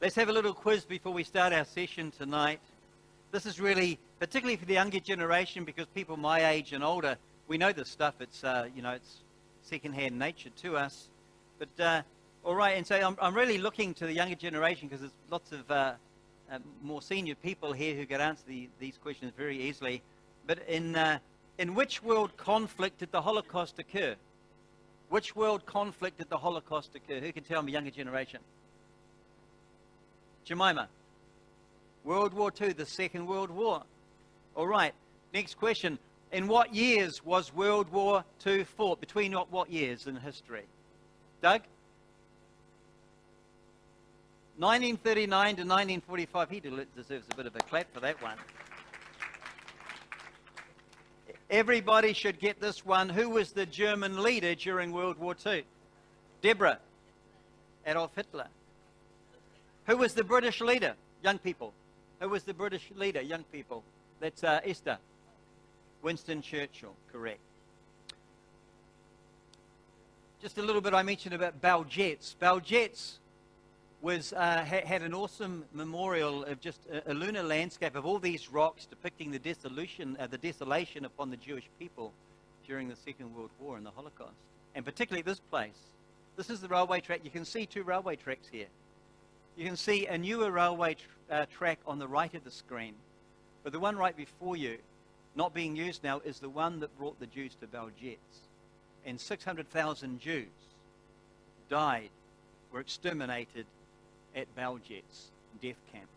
Let's have a little quiz before we start our session tonight. This is really, particularly for the younger generation, because people my age and older, we know this stuff. It's, it's second-hand nature to us. But, all right, and so I'm really looking to the younger generation because there's lots of more senior people here who could answer these questions very easily. But in which world conflict did the Holocaust occur? Which world conflict did the Holocaust occur? Who can tell me, younger generation? Jemima. World War II, the Second World War. All right, next question. In what years was World War II fought? Between what years in history? Doug? 1939 to 1945. He deserves a bit of a clap for that one. Everybody should get this one. Who was the German leader during World War II? Deborah. Adolf Hitler. Who was the British leader? Young people. Who was the British leader? Young people. That's Esther. Winston Churchill. Correct. Just a little bit I mentioned about Baljetts. Baljetts was had an awesome memorial of just a lunar landscape of all these rocks depicting the desolation upon the Jewish people during the Second World War and the Holocaust. And particularly this place. This is the railway track. You can see two railway tracks here. You can see a newer railway track on the right of the screen. But the one right before you, not being used now, is the one that brought the Jews to Baljetts. And 600,000 Jews died, were exterminated at Baljetts death camp.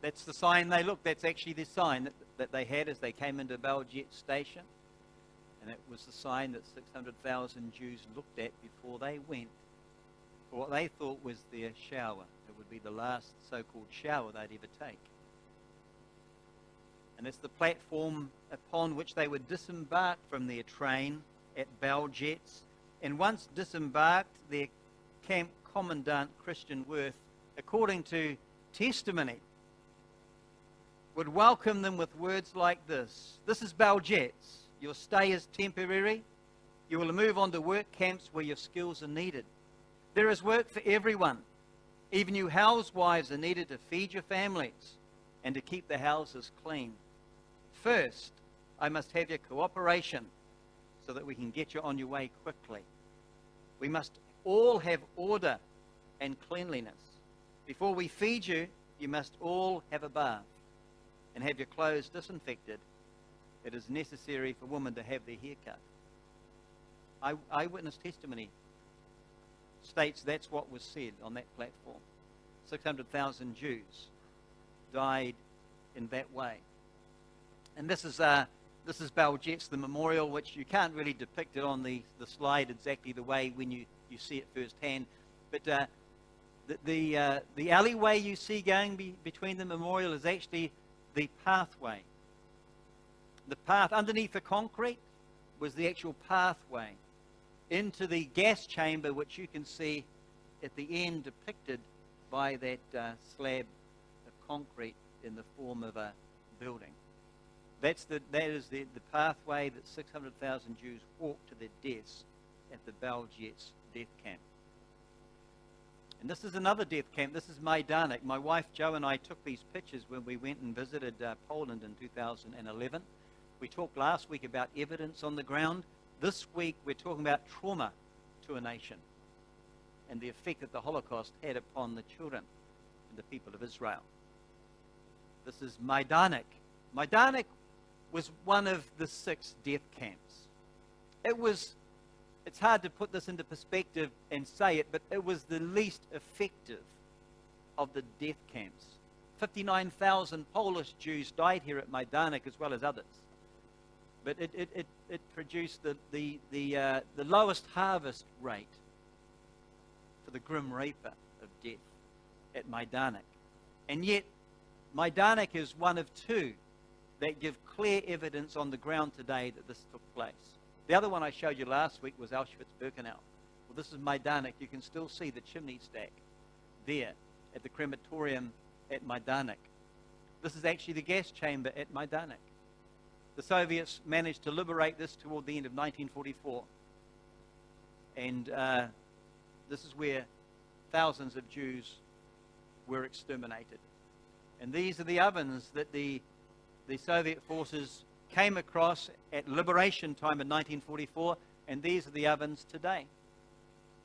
That's the sign they looked. That's actually the sign that they had as they came into Baljetts station. And it was the sign that 600,000 Jews looked at before they went for what they thought was their shower. It would be the last so-called shower they'd ever take. And it's the platform upon which they would disembark from their train at Baljetts. And once disembarked, their camp commandant, Christian Worth, according to testimony, would welcome them with words like this. This is Baljetts. Your stay is temporary. You will move on to work camps where your skills are needed. There is work for everyone. Even you housewives are needed to feed your families and to keep the houses clean. First, I must have your cooperation so that we can get you on your way quickly. We must all have order and cleanliness. Before we feed you, you must all have a bath and have your clothes disinfected. It is necessary for women to have their hair cut. Eyewitness testimony states that's what was said on that platform. 600,000 Jews died in that way. And this is Baljetts, the memorial, which you can't really depict it on the slide exactly the way when you see it firsthand. But the alleyway you see going between the memorial is actually the pathway. The path underneath the concrete was the actual pathway into the gas chamber, which you can see at the end depicted by that slab of concrete in the form of a building. That is the pathway that 600,000 Jews walked to their deaths at the Baljetts death camp. And this is another death camp. This is Majdanek. My wife Jo and I took these pictures when we went and visited Poland in 2011. We talked last week about evidence on the ground. This week we're talking about trauma to a nation and the effect that the Holocaust had upon the children and the people of Israel. This is Majdanek. Majdanek was one of the 6 death camps. It's hard to put this into perspective and say it, but it was the least effective of the death camps. 59,000 Polish Jews died here at Majdanek as well as others. But it produced the lowest harvest rate for the Grim Reaper of death at Majdanek. And yet, Majdanek is one of 2 that give clear evidence on the ground today that this took place. The other one I showed you last week was Auschwitz-Birkenau. Well, this is Majdanek. You can still see the chimney stack there at the crematorium at Majdanek. This is actually the gas chamber at Majdanek. The Soviets managed to liberate this toward the end of 1944. And this is where thousands of Jews were exterminated. And these are the ovens that the Soviet forces came across at liberation time in 1944, and these are the ovens today.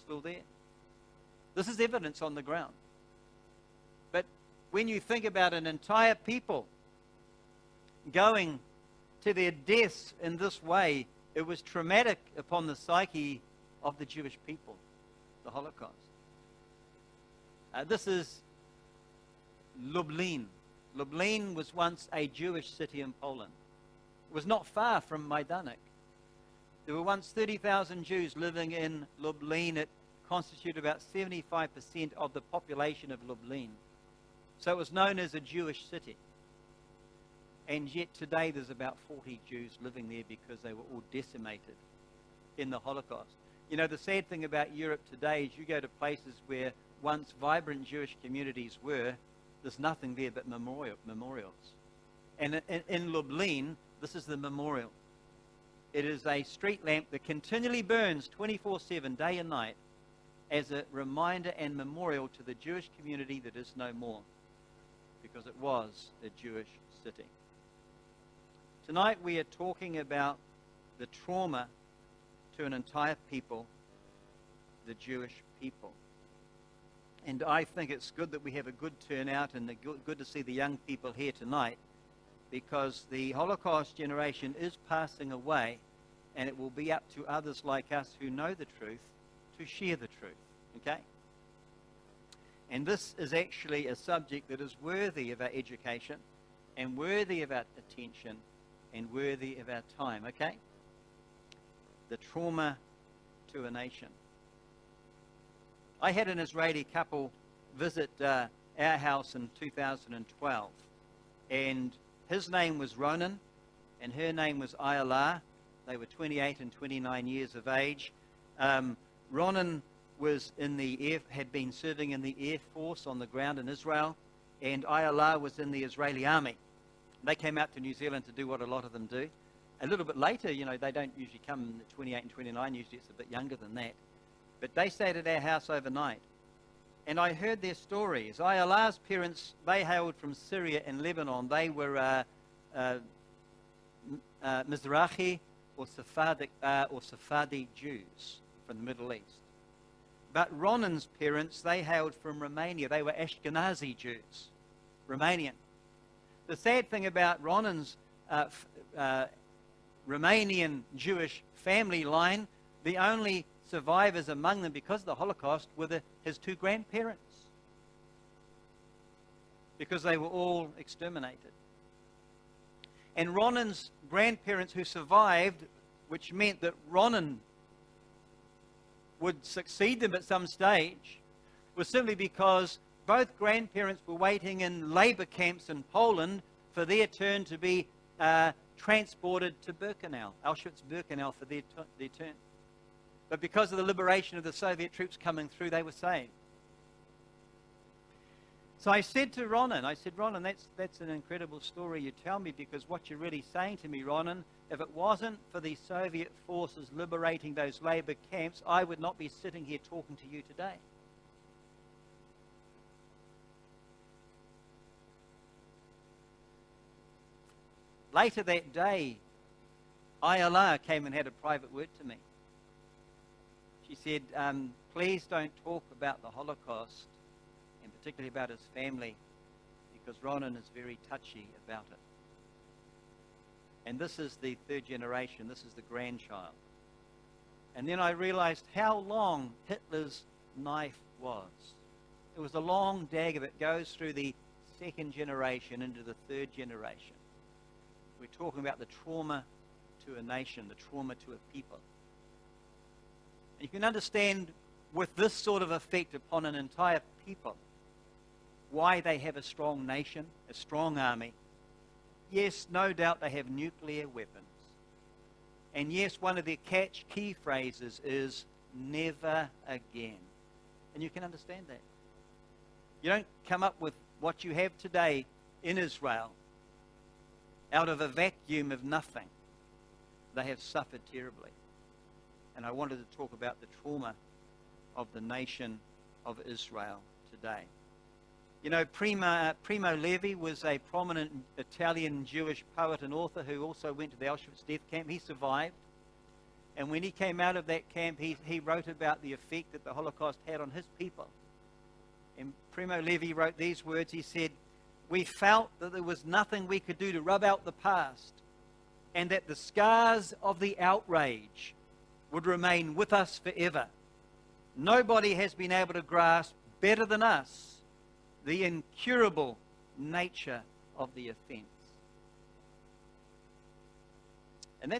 Still there. This is evidence on the ground. But when you think about an entire people going to their deaths in this way, it was traumatic upon the psyche of the Jewish people, the Holocaust. This is Lublin. Lublin was once a Jewish city in Poland. It was not far from Majdanek. There were once 30,000 Jews living in Lublin. It constituted about 75% of the population of Lublin. So it was known as a Jewish city. And yet today there's about 40 Jews living there because they were all decimated in the Holocaust. You know, the sad thing about Europe today is you go to places where once vibrant Jewish communities were, there's nothing there but memorials. And in Lublin, this is the memorial. It is a street lamp that continually burns 24/7, day and night, as a reminder and memorial to the Jewish community that is no more, because it was a Jewish city. Tonight we are talking about the trauma to an entire people, the Jewish people. And I think it's good that we have a good turnout and good to see the young people here tonight, because the Holocaust generation is passing away, and it will be up to others like us who know the truth to share the truth, okay? And this is actually a subject that is worthy of our education and worthy of our attention and worthy of our time, okay? The trauma to a nation. I had an Israeli couple visit our house in 2012, and his name was Ronan, and her name was Ayala. They were 28 and 29 years of age. Ronan was had been serving in the Air Force on the ground in Israel, and Ayala was in the Israeli army. They came out to New Zealand to do what a lot of them do. A little bit later, you know, they don't usually come at 28 and 29, usually it's a bit younger than that. But they stayed at our house overnight. And I heard their stories. Ayala's parents, they hailed from Syria and Lebanon. They were Mizrahi or Sephardi Jews from the Middle East. But Ronan's parents, they hailed from Romania. They were Ashkenazi Jews, Romanian. The sad thing about Ronan's Romanian Jewish family line, the only survivors among them because of the Holocaust were his two grandparents, because they were all exterminated. And Ronan's grandparents who survived, which meant that Ronan would succeed them at some stage, was simply because both grandparents were waiting in labor camps in Poland for their turn to be transported to Birkenau, Auschwitz-Birkenau, for their turn. But because of the liberation of the Soviet troops coming through, they were saved. So I said to Ronan, Ronan, that's an incredible story you tell me, because what you're really saying to me, Ronan, if it wasn't for the Soviet forces liberating those labor camps, I would not be sitting here talking to you today. Later that day, Ayala came and had a private word to me. She said, please don't talk about the Holocaust, and particularly about his family, because Ronan is very touchy about it. And this is the third generation. This is the grandchild. And then I realized how long Hitler's knife was. It was a long dagger that goes through the second generation into the third generation. We're talking about the trauma to a nation, the trauma to a people. And you can understand with this sort of effect upon an entire people why they have a strong nation, a strong army. Yes, no doubt they have nuclear weapons. And yes, one of their key phrases is never again. And you can understand that. You don't come up with what you have today in Israel out of a vacuum of nothing. They have suffered terribly. And I wanted to talk about the trauma of the nation of Israel today. You know, Primo Levi was a prominent Italian Jewish poet and author who also went to the Auschwitz death camp. He survived. And when he came out of that camp, he wrote about the effect that the Holocaust had on his people. And Primo Levi wrote these words. He said, "We felt that there was nothing we could do to rub out the past, and that the scars of the outrage would remain with us forever. Nobody has been able to grasp better than us the incurable nature of the offense." And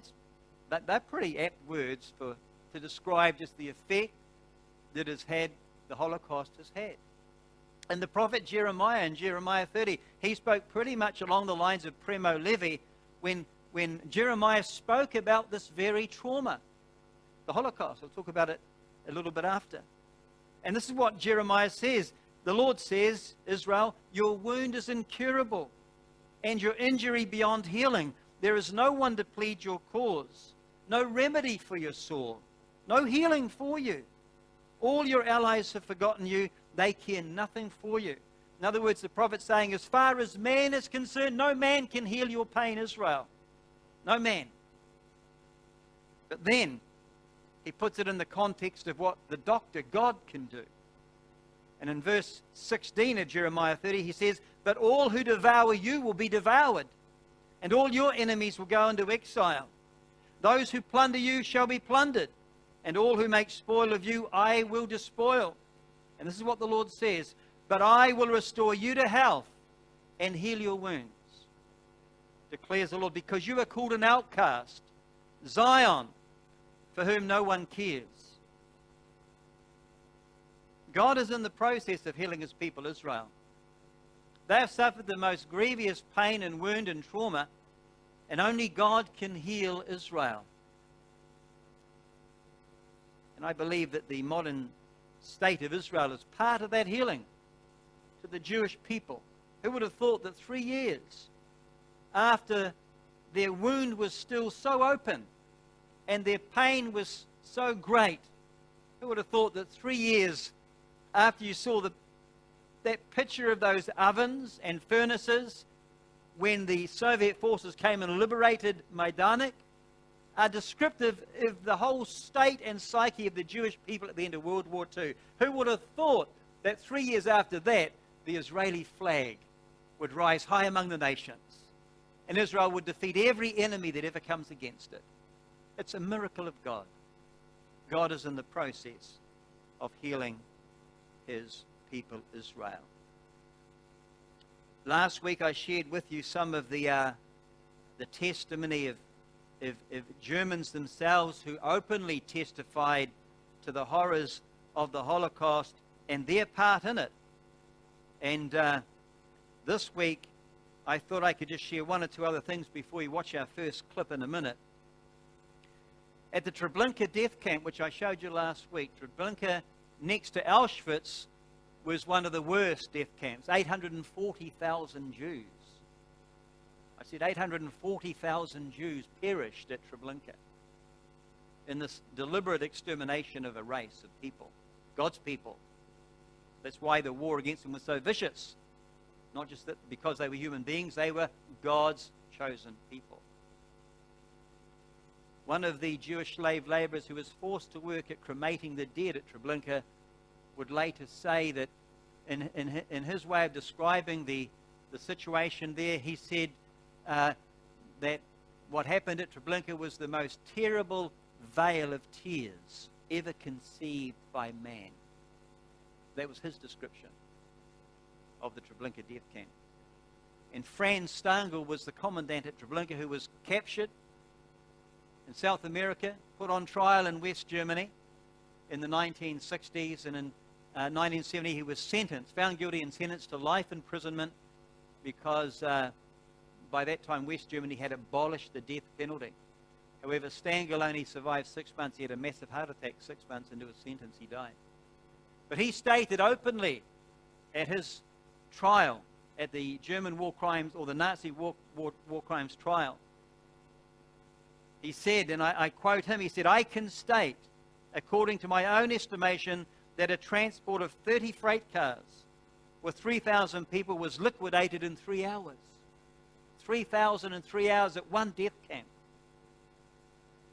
they're pretty apt words to describe just the effect that the Holocaust has had. And the prophet Jeremiah, in Jeremiah 30, he spoke pretty much along the lines of Primo Levi when Jeremiah spoke about this very trauma, the Holocaust. I'll talk about it a little bit after. And this is what Jeremiah says. The Lord says, "Israel, your wound is incurable, and your injury beyond healing. There is no one to plead your cause, no remedy for your sore, no healing for you. All your allies have forgotten you. They care nothing for you." In other words, the prophet's saying, as far as man is concerned, no man can heal your pain, Israel. No man. But then he puts it in the context of what the doctor, God, can do. And in verse 16 of Jeremiah 30, he says, "But all who devour you will be devoured, and all your enemies will go into exile. Those who plunder you shall be plundered, and all who make spoil of you I will despoil." And this is what the Lord says, "But I will restore you to health and heal your wounds, declares the Lord, because you are called an outcast, Zion, for whom no one cares." God is in the process of healing his people, Israel. They have suffered the most grievous pain and wound and trauma, and only God can heal Israel. And I believe that the modern state of Israel is part of that healing to the Jewish people. Who would have thought that 3 years after their wound was still so open and their pain was so great, who would have thought that 3 years after you saw that picture of those ovens and furnaces when the Soviet forces came and liberated Majdanek are descriptive of the whole state and psyche of the Jewish people at the end of World War II. Who would have thought that 3 years after that, the Israeli flag would rise high among the nations, and Israel would defeat every enemy that ever comes against it? It's a miracle of God. God is in the process of healing his people, Israel. Last week I shared with you some of the testimony of Germans themselves who openly testified to the horrors of the Holocaust and their part in it. And this week I thought I could just share one or two other things before you watch our first clip in a minute. At the Treblinka death camp, which I showed you last week, Treblinka next to Auschwitz was one of the worst death camps. 840,000 Jews. I said 840,000 Jews perished at Treblinka in this deliberate extermination of a race of people, God's people. That's why the war against them was so vicious. Not just that because they were human beings, they were God's chosen people. One of the Jewish slave laborers who was forced to work at cremating the dead at Treblinka would later say that in his way of describing the situation there, he said that what happened at Treblinka was the most terrible vale of tears ever conceived by man. That was his description of the Treblinka death camp. And Franz Stangl was the commandant at Treblinka, who was captured in South America, put on trial in West Germany in the 1960s, and in 1970 he was found guilty and sentenced to life imprisonment because by that time West Germany had abolished the death penalty. However, Stangl only survived 6 months. He had a massive heart attack 6 months into his sentence. He died. But he stated openly at his trial, at the German war crimes, or the Nazi war crimes trial, he said, and I quote him, he said, "I can state, according to my own estimation, that a transport of 30 freight cars with 3,000 people was liquidated in 3 hours. 3,000 in 3 hours at one death camp.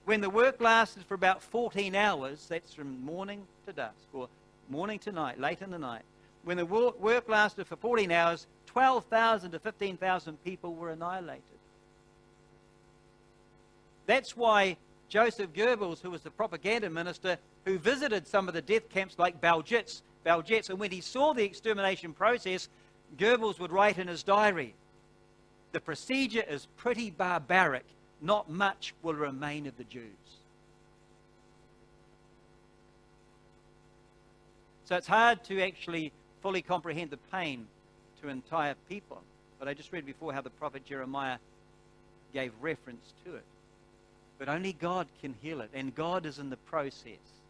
When the work lasted for about 14 hours, that's from morning to dusk, or morning to night, late in the night. When the work lasted for 14 hours, 12,000 to 15,000 people were annihilated. That's why Joseph Goebbels, who was the propaganda minister, who visited some of the death camps like Belzec, and when he saw the extermination process, Goebbels would write in his diary, "The procedure is pretty barbaric. Not much will remain of the Jews." So it's hard to actually fully comprehend the pain to entire people. But I just read before how the prophet Jeremiah gave reference to it. But only God can heal it. And God is in the process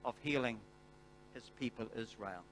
of healing his people Israel.